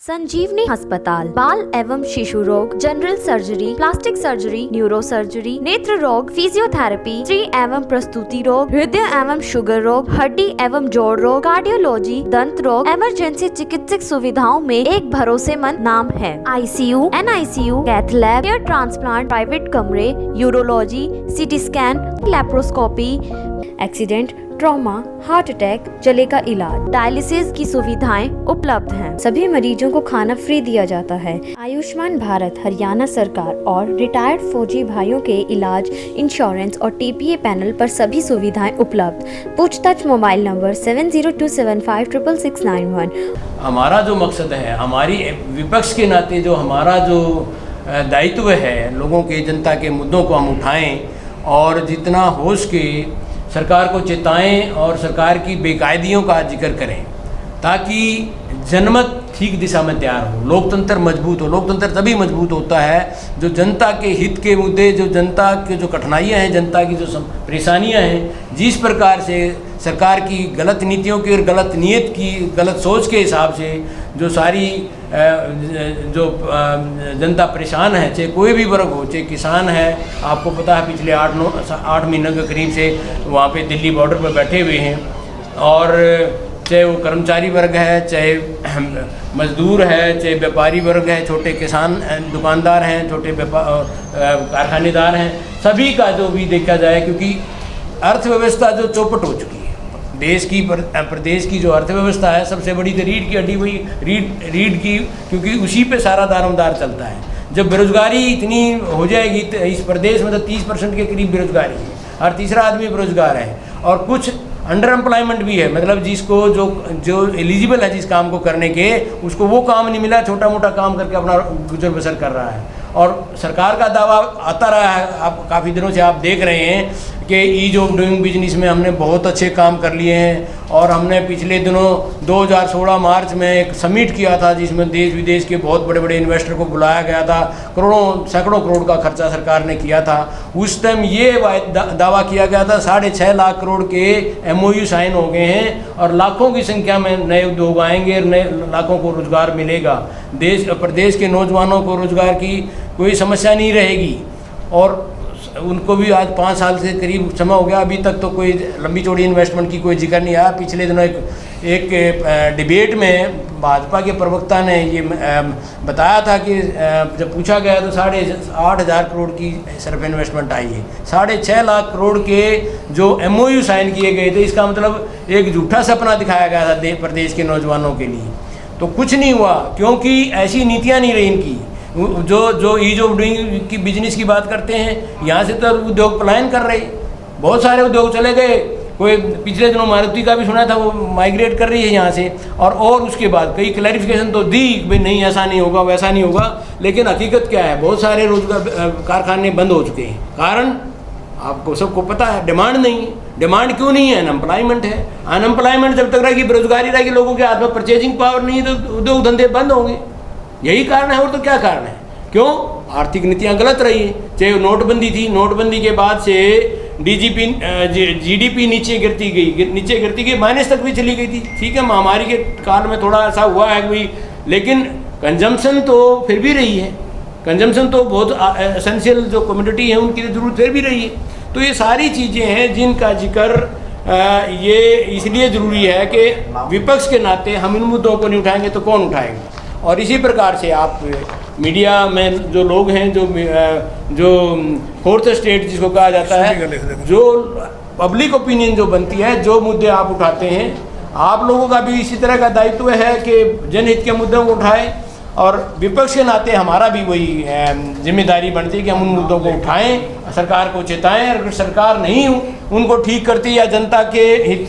संजीवनी अस्पताल बाल एवं शिशु रोग, general surgery, plastic surgery, neuro surgery, नेत्र रोग, फिजियोथेरेपी, स्त्री एवं प्रसूति रोग, हृदय एवं शुगर रोग, हड्डी एवं जोड़ रोग, कार्डियोलॉजी, दंत रोग, इमरजेंसी चिकित्सक सुविधाओं में एक भरोसेमंद नाम है। ICU, NICU, cath lab, hair transplant, private कमरे, urology, CT scan, laparoscopy, accident, trauma, heart attack, जले का इलाज, डायलिसिस की सुविधाएं उपलब्ध हैं। सभी मरीजों को खाना फ्री दिया जाता है। आयुष्मान भारत हरियाणा सरकार और रिटायर्ड फौजी भाइयों के इलाज, इंश्योरेंस और TPA पैनल पर सभी सुविधाएं उपलब्ध। पूछताछ मोबाइल नंबर 7027566691। हमारा जो मकसद है, हमारी विपक्ष के नाते जो हमारा जो दायित्व है, लोगों के जनता के मुद्दों को हम उठाएं और जितना हो सके सरकार को चेताएं और सरकार की बेकायदियों का जिक्र करें, ताकि जनमत ठीक दिशा में तैयार हो, लोकतंत्र मजबूत हो। लोकतंत्र तभी मजबूत होता है जो जनता के हित के मुद्दे, जो जनता के जो कठिनाइयाँ हैं, जनता की जो परेशानियाँ हैं, जिस प्रकार से सरकार की गलत नीतियों की और गलत नीयत की, गलत सोच के हिसाब से जो सारी जो जनता परेशान है, चाहे कोई भी वर्ग हो, चाहे किसान है, आपको पता है पिछले 8 महीनों के करीब से वहाँ पे दिल्ली बॉर्डर पर बैठे हुए हैं, और चाहे वो कर्मचारी वर्ग है, चाहे मजदूर है, चाहे व्यापारी वर्ग है, छोटे किसान दुकानदार हैं, छोटे कारखानेदार हैं, सभी का जो भी देखा जाए, क्योंकि अर्थव्यवस्था जो चौपट हो चुकी है देश की, प्रदेश की जो अर्थव्यवस्था है, सबसे बड़ी तो रीढ़ की हड्डी वही रीढ़ की, क्योंकि उसी पे सारा दारोमदार चलता है। जब बेरोजगारी इतनी हो जाएगी तो इस प्रदेश में तो 30% के करीब बेरोजगारी है, हर तीसरा आदमी बेरोजगार है, और कुछ अंडर एम्प्लॉयमेंट भी है, मतलब जिसको जो एलिजिबल है जिस काम को करने के, उसको वो काम नहीं मिला, छोटा मोटा काम करके अपना गुजर बसर कर रहा है। और सरकार का दावा आता रहा है, आप काफ़ी दिनों से आप देख रहे हैं कि ईज ऑफ डूइंग बिजनेस में हमने बहुत अच्छे काम कर लिए हैं, और हमने पिछले दिनों 2016 मार्च में एक समिट किया था जिसमें देश विदेश के बहुत बड़े बड़े इन्वेस्टर को बुलाया गया था। सैकड़ों करोड़ का खर्चा सरकार ने किया था। उस टाइम ये दावा किया गया था 6.5 लाख करोड़ के MOU साइन हो गए हैं, और लाखों की संख्या में नए उद्योग आएंगे, नए लाखों को रोजगार मिलेगा। प्रदेश के नौजवानों को रोजगार की कोई समस्या नहीं रहेगी, और उनको भी आज 5 साल से करीब समय हो गया, अभी तक तो कोई लंबी चौड़ी इन्वेस्टमेंट की कोई जिक्र नहीं आया। पिछले दिनों एक डिबेट में भाजपा के प्रवक्ता ने ये बताया था कि जब पूछा गया तो 8,500 करोड़ की सिर्फ इन्वेस्टमेंट आई है। 6.5 लाख करोड़ के जो MOU साइन किए गए थे, इसका मतलब एक झूठा सपना दिखाया गया था प्रदेश के नौजवानों के लिए। तो कुछ नहीं हुआ, क्योंकि ऐसी नीतियाँ नहीं रही इनकी। जो ईज ऑफ डूइंग की बिजनेस की बात करते हैं, यहाँ से तो उद्योग पलायन कर रहे, बहुत सारे उद्योग चले गए। कोई पिछले दिनों मारुति का भी सुना था, वो माइग्रेट कर रही है यहाँ से, और उसके बाद कई क्लैरिफिकेशन तो दी भाई नहीं ऐसा नहीं होगा, वैसा नहीं होगा, लेकिन हकीकत क्या है, बहुत सारे रोजगार कारखाने बंद हो चुके हैं। कारण आपको सबको पता है, डिमांड नहीं है। डिमांड क्यों नहीं है? अनएम्प्लॉयमेंट है। अनएम्प्लॉयमेंट जब तक रहेगी, बेरोजगारी रहेगी, लोगों के हाथ में परचेजिंग पावर नहीं है, तो उद्योग धंधे बंद होंगे। यही कारण है, और तो क्या कारण है? क्यों? आर्थिक नीतियाँ गलत रही। चाहे नोटबंदी थी, नोटबंदी के बाद से GDP नीचे गिरती गई, माइनस तक भी चली गई थी। ठीक है, महामारी के काल में थोड़ा ऐसा हुआ है कोई, लेकिन कंजम्पशन तो फिर भी रही है। कंजम्पशन तो बहुत एसेंशियल जो कम्युनिटी है उनकी जरूरत फिर भी रही है। तो ये सारी चीज़ें हैं जिनका जिक्र ये इसलिए ज़रूरी है कि विपक्ष के नाते हम इन मुद्दों को नहीं उठाएंगे तो कौन उठाएगा। और इसी प्रकार से आप मीडिया में जो लोग हैं, जो फोर्थ स्टेट जिसको कहा जाता है, जो पब्लिक ओपिनियन जो बनती है, जो मुद्दे आप उठाते हैं, आप लोगों का भी इसी तरह का दायित्व है कि जनहित के मुद्दों को उठाएं, और विपक्ष के नाते हमारा भी वही जिम्मेदारी बनती है कि हम उन मुद्दों को उठाएं, सरकार को चेताएं। अगर सरकार नहीं उनको ठीक करती या जनता के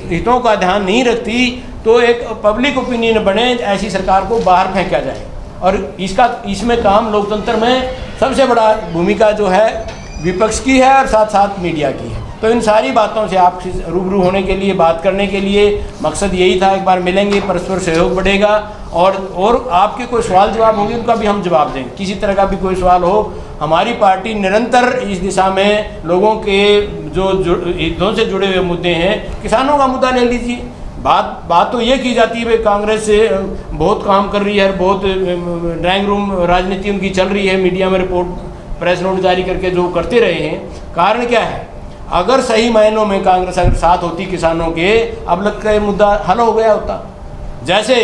हितों का ध्यान नहीं रखती, तो एक पब्लिक ओपिनियन बने, ऐसी सरकार को बाहर फेंका जाए। और इसमें काम लोकतंत्र में सबसे बड़ा भूमिका जो है विपक्ष की है, और साथ साथ मीडिया की है। तो इन सारी बातों से आपसे रूबरू होने के लिए, बात करने के लिए मकसद यही था। एक बार मिलेंगे, परस्पर सहयोग बढ़ेगा, और आपके कोई सवाल जवाब होंगे उनका भी हम जवाब देंगे। किसी तरह का भी कोई सवाल हो, हमारी पार्टी निरंतर इस दिशा में लोगों के जो हितों से जुड़े हुए मुद्दे हैं, किसानों का मुद्दा ले लीजिए, बात तो ये की जाती है भाई कांग्रेस से बहुत काम कर रही है, बहुत ड्राइंग रूम राजनीति उनकी चल रही है, मीडिया में रिपोर्ट प्रेस नोट जारी करके जो करते रहे हैं। कारण क्या है? अगर सही मायनों में कांग्रेस अगर साथ होती किसानों के, अब लगता है मुद्दा हल हो गया होता। जैसे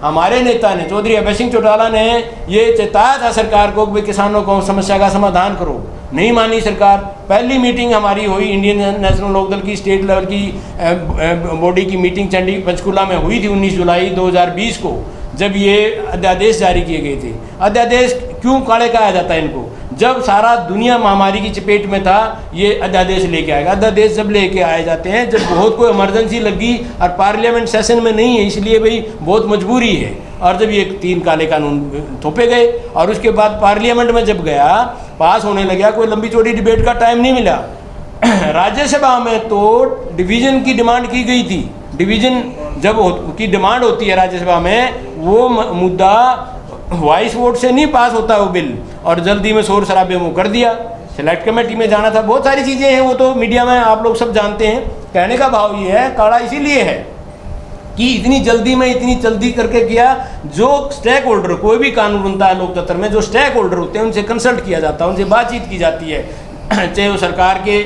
हमारे नेता ने, चौधरी अभय सिंह चौटाला ने ये चेताया था सरकार को कि किसानों को समस्या का समाधान करो, नहीं मानी सरकार। पहली मीटिंग हमारी हुई इंडियन नेशनल लोकदल की स्टेट लेवल की बॉडी की मीटिंग पंचकुला में हुई थी 19 जुलाई 2020 को, जब ये अध्यादेश जारी किए गए थे। अध्यादेश क्यों काले कहा जाता है इनको? जब सारा दुनिया महामारी की चपेट में था, ये अध्यादेश लेके आएगा। अध्यादेश जब लेके आए जाते हैं जब बहुत कोई इमरजेंसी लगी और पार्लियामेंट सेशन में नहीं है, इसलिए भाई बहुत मजबूरी है, और जब ये 3 काले कानून थोपे गए और उसके बाद पार्लियामेंट में जब गया पास होने लगा, कोई लंबी चौड़ी डिबेट का टाइम नहीं मिला। राज्यसभा में तो डिवीज़न की डिमांड की गई थी। डिवीज़न जब की डिमांड होती है राज्यसभा में, वो मुद्दा वॉइस वोट से नहीं पास होता वो बिल, और जल्दी में शोर शराबे में कर दिया। सेलेक्ट कमेटी में जाना था, बहुत सारी चीज़ें हैं, वो तो मीडिया में आप लोग सब जानते हैं। कहने का भाव ये है, काला इसीलिए है कि इतनी जल्दी करके किया। जो स्टेक होल्डर, कोई भी कानून बनता है लोकतंत्र में, जो स्टेक होल्डर होते हैं उनसे कंसल्ट किया जाता है, उनसे बातचीत की जाती है, चाहे वो सरकार के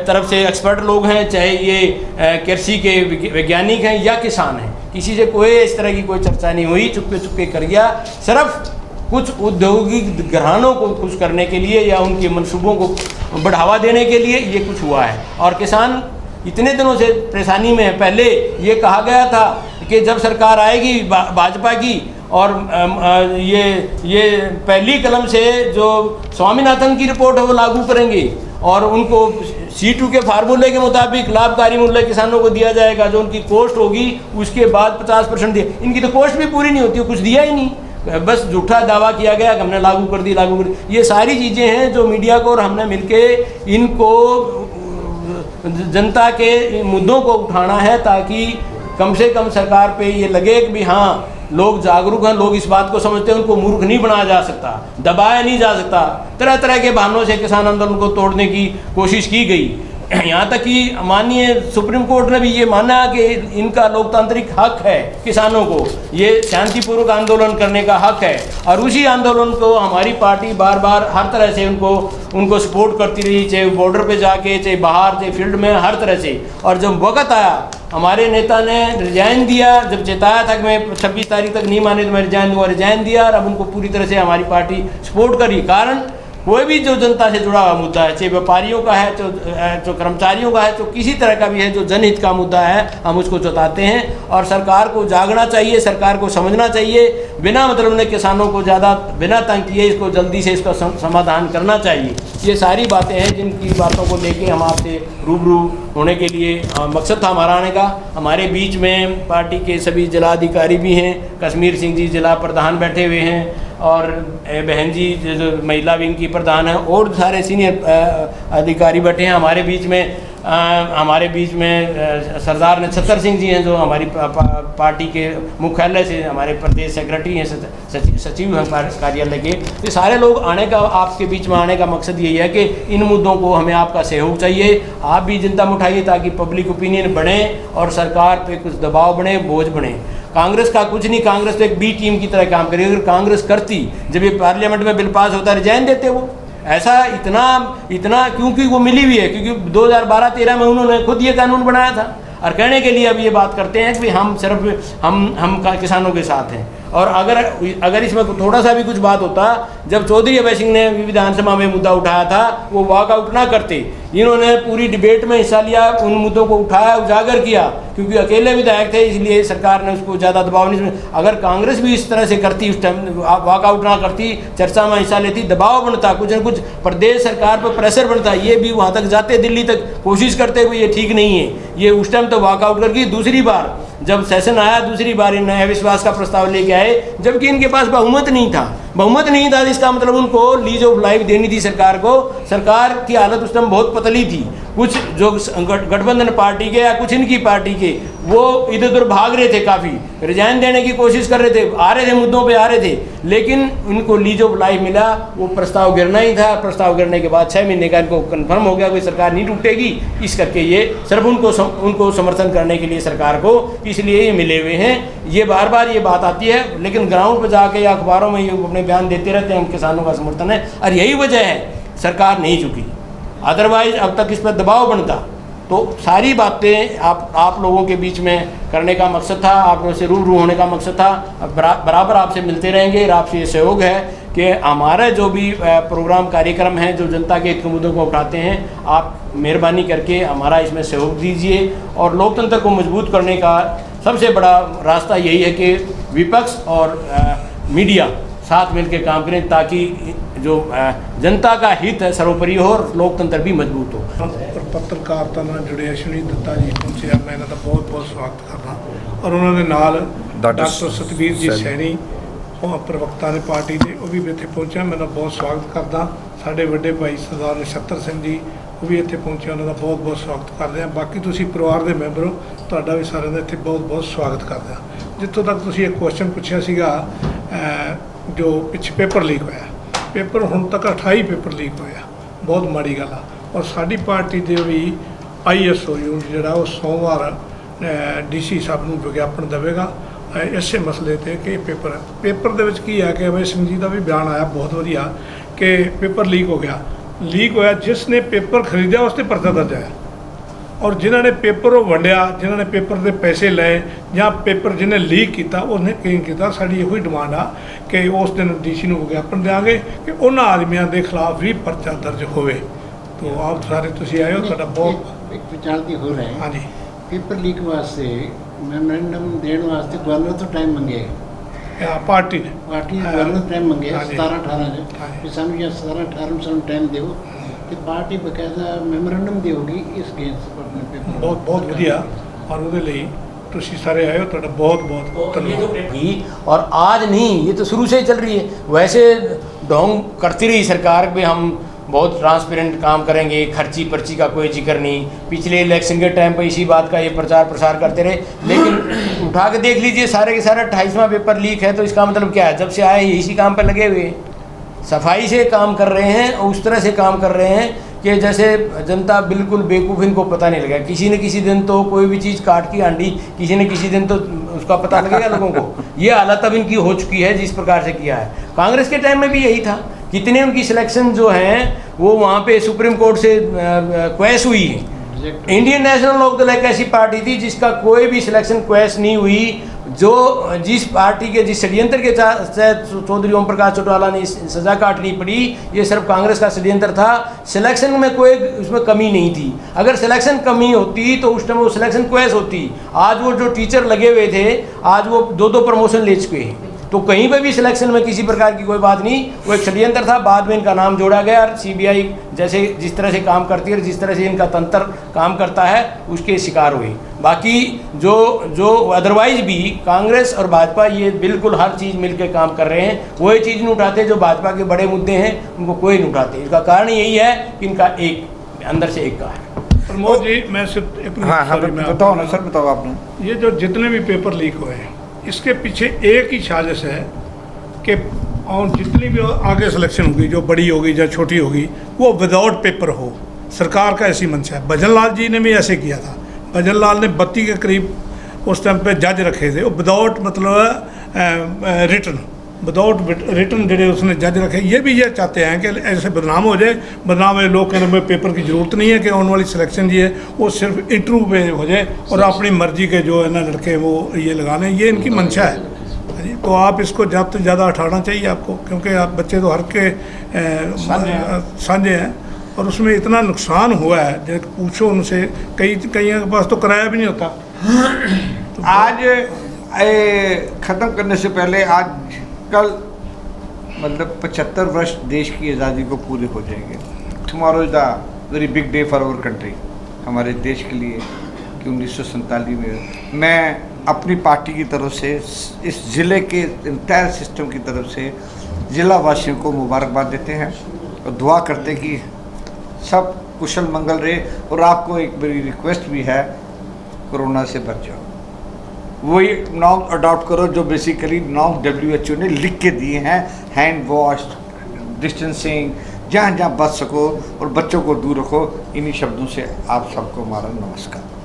तरफ से एक्सपर्ट लोग हैं, चाहे ये कृषि के वैज्ञानिक हैं या किसान हैं, किसी से कोई इस तरह की कोई चर्चा नहीं हुई। चुपके कर गया, सिर्फ कुछ औद्योगिक घरानों को खुश करने के लिए या उनके मंसूबों को बढ़ावा देने के लिए ये कुछ हुआ है। और किसान इतने दिनों से परेशानी में है। पहले ये कहा गया था कि जब सरकार आएगी भाजपा की, और ये पहली कलम से जो स्वामीनाथन की रिपोर्ट है वो लागू करेंगे, और उनको C2 के फार्मूले के मुताबिक लाभकारी मूल्य किसानों को दिया जाएगा, जो उनकी कॉस्ट होगी उसके बाद 50% दिया। इनकी तो कॉस्ट भी पूरी नहीं होती, कुछ दिया ही नहीं, बस झूठा दावा किया गया कि हमने लागू कर दी। ये सारी चीज़ें हैं जो मीडिया को और हमने मिलके इनको जनता के मुद्दों को उठाना है, ताकि कम से कम सरकार पे ये लगे कि भी हाँ लोग जागरूक हैं, लोग इस बात को समझते हैं, उनको मूर्ख नहीं बनाया जा सकता, दबाया नहीं जा सकता। तरह तरह के बहानों से किसान आंदोलन को तोड़ने की कोशिश की गई। यहाँ तक कि माननीय सुप्रीम कोर्ट ने भी ये माना कि इनका लोकतांत्रिक हक है, किसानों को ये शांतिपूर्वक आंदोलन करने का हक है, और उसी आंदोलन को हमारी पार्टी बार बार हर तरह से उनको सपोर्ट करती रही, चाहे बॉर्डर पे जाके, चाहे बाहर, चाहे फील्ड में, हर तरह से। और जब वक्त आया, हमारे नेता ने रिजाइन दिया, जब चेताया था कि मैं 26 तारीख तक नहीं माने तो मैं रिजाइन दूंगा, रिजाइन दिया, और अब उनको पूरी तरह से हमारी पार्टी सपोर्ट करी। कारण कोई भी जो जनता से जुड़ा हुआ मुद्दा है, चाहे व्यापारियों का है, जो कर्मचारियों का है, तो किसी तरह का भी है जो जनहित का मुद्दा है, हम उसको जताते हैं। और सरकार को जागना चाहिए, सरकार को समझना चाहिए, बिना मतलब ने किसानों को ज़्यादा बिना तंग किए इसको जल्दी से इसका समाधान करना चाहिए। ये सारी बातें हैं जिनकी बातों को लेके हम आपसे रूबरू होने के लिए मकसद था हमारा आने का। हमारे बीच में पार्टी के सभी जिला अधिकारी भी हैं, कश्मीर सिंह जी जिला प्रधान बैठे हुए हैं, और बहन जी जो महिला विंग की प्रधान है, और सारे सीनियर अधिकारी बैठे हैं हमारे बीच में। हमारे बीच में सरदार नक्षत्र सिंह जी हैं जो हमारी पार्टी के मुख्यालय से हमारे प्रदेश सेक्रेटरी हैं, सचिव हैं कार्यालय के। तो सारे लोग आने का, आपके बीच में आने का मकसद यही है कि इन मुद्दों को हमें आपका सहयोग चाहिए, आप भी जनता में उठाइए, ताकि पब्लिक ओपिनियन बढ़े और सरकार पे कुछ दबाव बने, बोझ बने। कांग्रेस का कुछ नहीं, कांग्रेस तो एक बी टीम की तरह काम करेगी। अगर कांग्रेस करती, जब ये पार्लियामेंट में बिल पास होता, रिजाइन देते वो। ऐसा इतना क्योंकि वो मिली हुई है, क्योंकि 2012-13 में उन्होंने खुद ये कानून बनाया था, और कहने के लिए अब ये बात करते हैं कि हम सिर्फ हम किसानों के साथ हैं। और अगर इसमें थोड़ा सा भी कुछ बात होता, जब चौधरी अभय सिंह ने विधानसभा में मुद्दा उठाया था, वो वॉकआउट ना करते। इन्होंने पूरी डिबेट में हिस्सा लिया, उन मुद्दों को उठाया, उजागर किया, क्योंकि अकेले विधायक थे, इसलिए सरकार ने उसको ज़्यादा दबाव नहीं। अगर कांग्रेस भी इस तरह से करती, उस टाइम वॉकआउट ना करती, चर्चा में हिस्सा लेती, दबाव बनता, कुछ न कुछ प्रदेश सरकार पर प्रेशर बनता, ये भी वहाँ तक जाते, दिल्ली तक कोशिश करते हुए ये ठीक नहीं है, ये उस टाइम तो वॉकआउट करके दूसरी बार जब सेशन आया, दूसरी बार इन अविश्वास का प्रस्ताव लेके आए, जबकि इनके पास बहुमत नहीं था। बहुमत नहीं था, इसका मतलब उनको लीज ऑफ लाइफ देनी थी सरकार को। सरकार की हालत उस टाइम बहुत पतली थी। कुछ जो गठबंधन पार्टी के या कुछ इनकी पार्टी के वो इधर उधर भाग रहे थे, काफ़ी रिजाइन देने की कोशिश कर रहे थे, आ रहे थे मुद्दों पे आ रहे थे, लेकिन इनको लीज ऑफ लाइफ मिला। वो प्रस्ताव गिरना ही था। प्रस्ताव गिरने के बाद 6 महीने का इनको कन्फर्म हो गया कोई सरकार नहीं टूटेगी, इस करके ये सिर्फ उनको समर्थन करने के लिए सरकार को इसलिए ये मिले हुए हैं। ये बार बार ये बात आती है, लेकिन ग्राउंड पर जाके या अखबारों में ये अपने बयान देते रहते हैं, हम किसानों का समर्थन है, और यही वजह है सरकार नहीं झुकी। अदरवाइज अब तक इस पर दबाव बनता तो सारी बातें आप लोगों के बीच में करने का मकसद था, आप लोगों से रूबरू होने का मकसद था। अब बराबर आपसे मिलते रहेंगे और आपसे ये सहयोग है कि हमारा जो भी प्रोग्राम कार्यक्रम है जो जनता के हित के मुद्दों को उठाते हैं, आप मेहरबानी करके हमारा इसमें सहयोग दीजिए। और लोकतंत्र को मजबूत करने का सबसे बड़ा रास्ता यही है कि विपक्ष और मीडिया साथ मिलकर काम करें, ताकि जो जनता का हित है सर्वोपरि हो और लोकतंत्र भी मजबूत हो। और पत्रकारिता ਨਾਲ जुड़े श्री दत्ता जी पहुंचे, मैं इन्हों का बहुत बहुत स्वागत करना। और उन्होंने नाल डॉक्टर सतबीर जी सैनी प्रवक्ता ने पार्टी के, वो भी इतने पहुंचे, मैं बहुत स्वागत करदा। साढ़े बड़े भाई सरदार नछत्तर सिंह जी वो भी इतने पहुंचे, उन्होंने बहुत बहुत स्वागत करते हैं। बाकी तुसी परिवार के मैंबर हो, तुहाडा भी सारे का इतने बहुत बहुत स्वागत करते हैं। जितों तक तुसी एक क्वेश्चन पूछा सीगा जो पिछे पेपर लीक होया, पेपर हुण तक 28 पेपर लीक होया, बहुत माड़ी गल आ। और साडी पार्टी दे भी ISO यूनिट जिहड़ा वो सोमवार DC साहब नूं विज्ञापन देवेगा इसे मसले ते कि पेपर दे विच की है कि अभय सिंह जी का भी बयान आया बहुत वधिया कि पेपर लीक हो गया। लीक होया, जिसने पेपर खरीदा उसते परचा दर्ज है, और जिन्होंने पेपर वो वंडिया, जिन्होंने पेपर के पैसे ले या पेपर जिन्हें लीक किया उसने क्लीन किया। साड़ी यही डिमांड आ कि उस दिन DC नूं विज्ञापन देंगे कि उन्होंने आदमियों के खिलाफ भी परचा दर्ज होवे। तो आप सारे तुसीं आए हो, तुहाडा बहुत एक विचारती हो रहा है। हाँ जी, पेपर लीक वास्ते मैमोरेंडम देने वास्ते गवर्नर तो टाइम मंगे, पार्टी ने गवर्नर टाइम मंगे हाँ जी। 17-18 हाँ जी। कि सानू या 17-18 सानू टाइम दो कि पार्टी बकायदा मैमोरेंडम देगी इस अगेंस्ट अपने पेपर। बहुत बहुत वधिया, और उहदे लई तुसीं सारे आए हो, तुहाडा बहुत बहुत धन्यवाद। और आज नहीं, ये तो शुरू से ही चल रही है। वैसे ढोंग करती रही सरकार पे, हम बहुत ट्रांसपेरेंट काम करेंगे, खर्ची पर्ची का कोई जिक्र नहीं। पिछले इलेक्शन के टाइम पर इसी बात का ये प्रचार प्रसार करते रहे, लेकिन उठा के देख लीजिए सारे के सारा 28वां पेपर लीक है। तो इसका मतलब क्या है? जब से आए इसी काम पर लगे हुए, सफाई से काम कर रहे हैं और उस तरह से काम कर रहे हैं कि जैसे जनता बिल्कुल बेवकूफ़, इनको पता नहीं लगा। किसी न किसी दिन तो कोई भी चीज़ काट की आंडी, किसी न किसी दिन तो उसका पता लगेगा लोगों को। ये हालत अब इनकी हो चुकी है जिस प्रकार से किया है। कांग्रेस के टाइम में भी यही था, कितने उनकी सिलेक्शन जो हैं वो वहाँ पे सुप्रीम कोर्ट से क्वैश हुई है। इंडियन नेशनल लोक दल एक ऐसी पार्टी थी जिसका कोई भी सिलेक्शन क्वैश नहीं हुई। जो जिस पार्टी के जिस षड्यंत्र के चौधरी ओम प्रकाश चौटाला ने सज़ा काटनी पड़ी, ये सिर्फ कांग्रेस का षड्यंत्र था। सिलेक्शन में कोई उसमें कमी नहीं थी। अगर सिलेक्शन कमी होती तो उस टाइम वो सिलेक्शन क्वैश होती। आज वो जो टीचर लगे हुए थे, आज वो 2-2 प्रमोशन ले चुके हैं। तो कहीं पे भी सिलेक्शन में किसी प्रकार की कोई बात नहीं, वो एक षड्यंत्र था। बाद में इनका नाम जोड़ा गया और CBI जैसे जिस तरह से काम करती है, जिस तरह से इनका तंत्र काम करता है, उसके शिकार हुए। बाकी जो अदरवाइज भी कांग्रेस और भाजपा ये बिल्कुल हर चीज़ मिलकर काम कर रहे हैं। वही चीज़ नहीं उठाते जो भाजपा के बड़े मुद्दे हैं, उनको कोई नहीं उठाते। इसका कारण यही है कि इनका एक अंदर से एक का है। प्रमोद जी, मैं सिर्फ एक बताओ ना सर, बताओ आपने। ये जो जितने भी पेपर लीक हुए हैं, इसके पीछे एक ही साजिश है कि और जितनी भी आगे सिलेक्शन होगी, जो बड़ी होगी या छोटी होगी, वो विदाउट पेपर हो। सरकार का ऐसी मंशा है। भजन लाल जी ने भी ऐसे किया था। भजन लाल ने 32 के करीब उस टाइम पे जज रखे थे, वो विदाउट मतलब रिटर्न, विदाउट रिटर्न जो उसने जज रखे। ये भी ये चाहते हैं कि ऐसे बदनाम हो जाए, बदनाम है लोग कहने में पेपर की ज़रूरत नहीं है कि आने वाली सिलेक्शन जी है वो सिर्फ इंटरव्यू पे हो जाए और अपनी मर्जी के जो है ना लड़के वो ये लगा लें। ये इनकी मंशा है। तो आप इसको ज़्यादा से ज़्यादा हटाना चाहिए आपको, क्योंकि आप बच्चे तो हर के साझे हैं और उसमें इतना नुकसान हुआ है जो पूछो उनसे। कई के पास तो किराया भी नहीं होता। तो आज ख़त्म करने से पहले आज कल मतलब 75 वर्ष देश की आज़ादी को पूरे हो जाएंगे। Tomorrow is the very big day for our country, हमारे देश के लिए कि 1947 में मैं अपनी पार्टी की तरफ से, इस ज़िले के इंटायर सिस्टम की तरफ से ज़िला वासियों को मुबारकबाद देते हैं और दुआ करते हैं कि सब कुशल मंगल रहे। और आपको एक मेरी रिक्वेस्ट भी है, कोरोना से बच जाओ। वही नॉर्म अडॉप्ट करो जो बेसिकली नॉर्म WHO ने लिख के दिए हैं, हैंड वॉश, डिस्टेंसिंग, जहाँ जहाँ बच सको और बच्चों को दूर रखो। इन्हीं शब्दों से आप सबको हमारा नमस्कार।